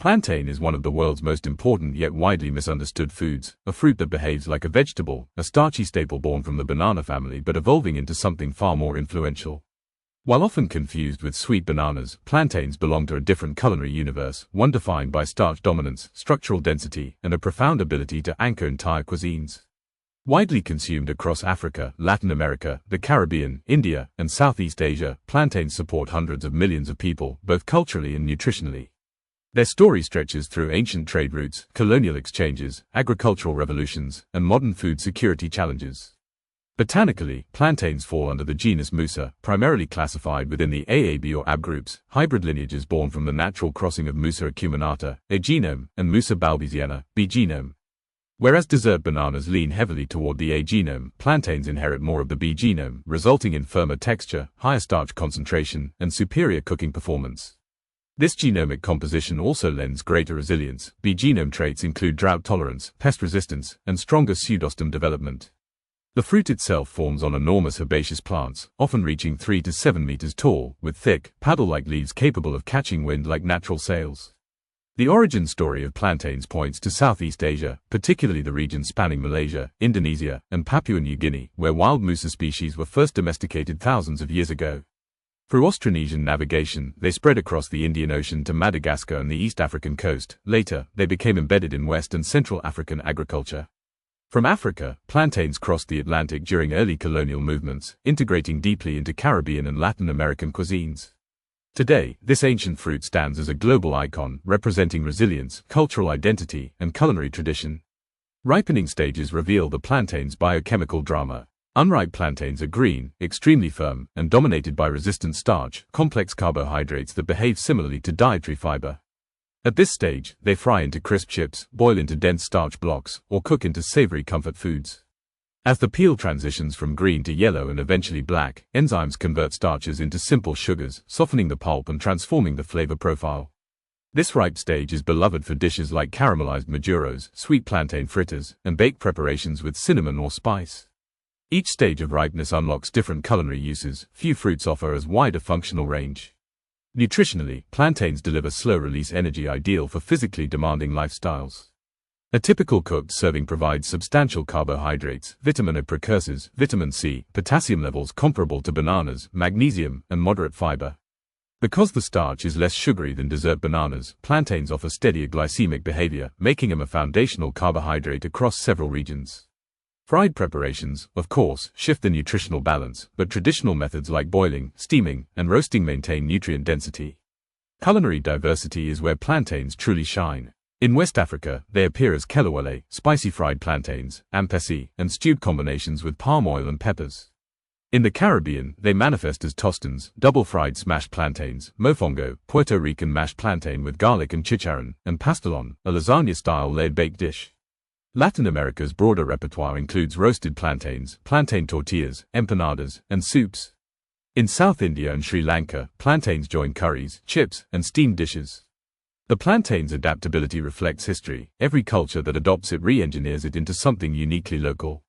Plantain is one of the world's most important yet widely misunderstood foods, a fruit that behaves like a vegetable, a starchy staple born from the banana family but evolving into something far more influential. While often confused with sweet bananas, plantains belong to a different culinary universe, one defined by starch dominance, structural density, and a profound ability to anchor entire cuisines. Widely consumed across Africa, Latin America, the Caribbean, India, and Southeast Asia, plantains support hundreds of millions of people, both culturally and nutritionally. Their story stretches through ancient trade routes, colonial exchanges, agricultural revolutions, and modern food security challenges. Botanically, plantains fall under the genus Musa, primarily classified within the AAB or AB groups, hybrid lineages born from the natural crossing of Musa acuminata, A genome, and Musa balbisiana, B genome. Whereas dessert bananas lean heavily toward the A genome, plantains inherit more of the B genome, resulting in firmer texture, higher starch concentration, and superior cooking performance. This genomic composition also lends greater resilience. B genome traits include drought tolerance, pest resistance, and stronger pseudostem development. The fruit itself forms on enormous herbaceous plants, often reaching 3 to 7 meters tall, with thick, paddle-like leaves capable of catching wind like natural sails. The origin story of plantains points to Southeast Asia, particularly the region spanning Malaysia, Indonesia, and Papua New Guinea, where wild Musa species were first domesticated thousands of years ago. Through Austronesian navigation, they spread across the Indian Ocean to Madagascar and the East African coast. Later, they became embedded in West and Central African agriculture. From Africa, plantains crossed the Atlantic during early colonial movements, integrating deeply into Caribbean and Latin American cuisines. Today, this ancient fruit stands as a global icon, representing resilience, cultural identity, and culinary tradition. Ripening stages reveal the plantain's biochemical drama. Unripe plantains are green, extremely firm, and dominated by resistant starch, complex carbohydrates that behave similarly to dietary fiber. At this stage, they fry into crisp chips, boil into dense starch blocks, or cook into savory comfort foods. As the peel transitions from green to yellow and eventually black, enzymes convert starches into simple sugars, softening the pulp and transforming the flavor profile. This ripe stage is beloved for dishes like caramelized maduros, sweet plantain fritters, and baked preparations with cinnamon or spice. Each stage of ripeness unlocks different culinary uses. Few fruits offer as wide a functional range. Nutritionally, plantains deliver slow-release energy ideal for physically demanding lifestyles. A typical cooked serving provides substantial carbohydrates, vitamin A precursors, vitamin C, potassium levels comparable to bananas, magnesium, and moderate fiber. Because the starch is less sugary than dessert bananas, plantains offer steadier glycemic behavior, making them a foundational carbohydrate across several regions. Fried preparations, of course, shift the nutritional balance, but traditional methods like boiling, steaming, and roasting maintain nutrient density. Culinary diversity is where plantains truly shine. In West Africa, they appear as kelewele, spicy fried plantains, ampesi, and stewed combinations with palm oil and peppers. In the Caribbean, they manifest as tostines, double-fried smashed plantains, mofongo, Puerto Rican mashed plantain with garlic and chicharron, and pastelon, a lasagna-style layered baked dish. Latin America's broader repertoire includes roasted plantains, plantain tortillas, empanadas, and soups. In South India and Sri Lanka, plantains join curries, chips, and steamed dishes. The plantain's adaptability reflects history. Every culture that adopts it re-engineers it into something uniquely local.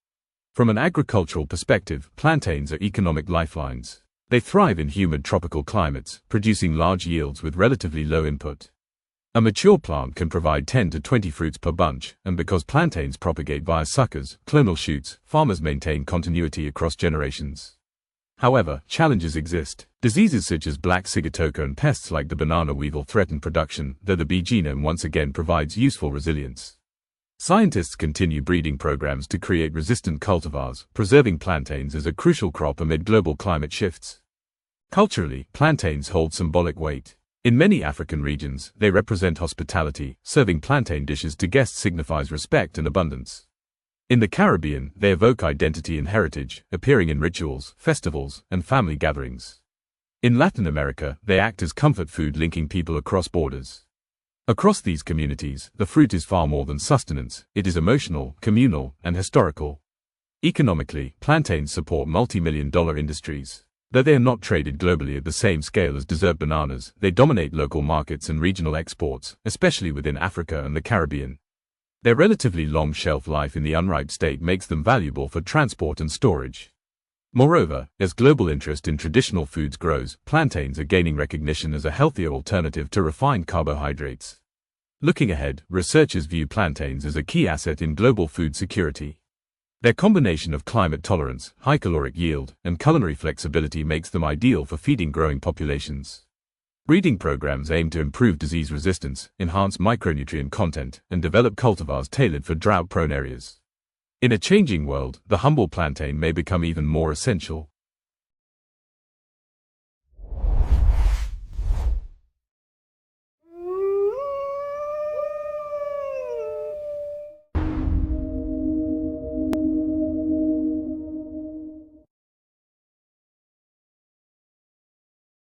From an agricultural perspective, plantains are economic lifelines. They thrive in humid tropical climates, producing large yields with relatively low input. A mature plant can provide 10 to 20 fruits per bunch, and because plantains propagate via suckers, clonal shoots, farmers maintain continuity across generations. However, challenges exist. Diseases such as black sigatoka and pests like the banana weevil threaten production, though the B genome once again provides useful resilience. Scientists continue breeding programs to create resistant cultivars, preserving plantains as a crucial crop amid global climate shifts. Culturally, plantains hold symbolic weight. In many African regions, they represent hospitality. Serving plantain dishes to guests signifies respect and abundance. In the Caribbean, they evoke identity and heritage, appearing in rituals, festivals, and family gatherings. In Latin America, they act as comfort food linking people across borders. Across these communities, the fruit is far more than sustenance. It is emotional, communal, and historical. Economically, plantains support multi-million-dollar industries. Though they are not traded globally at the same scale as dessert bananas, they dominate local markets and regional exports, especially within Africa and the Caribbean. Their relatively long shelf life in the unripe state makes them valuable for transport and storage. Moreover, as global interest in traditional foods grows, plantains are gaining recognition as a healthier alternative to refined carbohydrates. Looking ahead, researchers view plantains as a key asset in global food security. Their combination of climate tolerance, high caloric yield, and culinary flexibility makes them ideal for feeding growing populations. Breeding programs aim to improve disease resistance, enhance micronutrient content, and develop cultivars tailored for drought-prone areas. In a changing world, the humble plantain may become even more essential.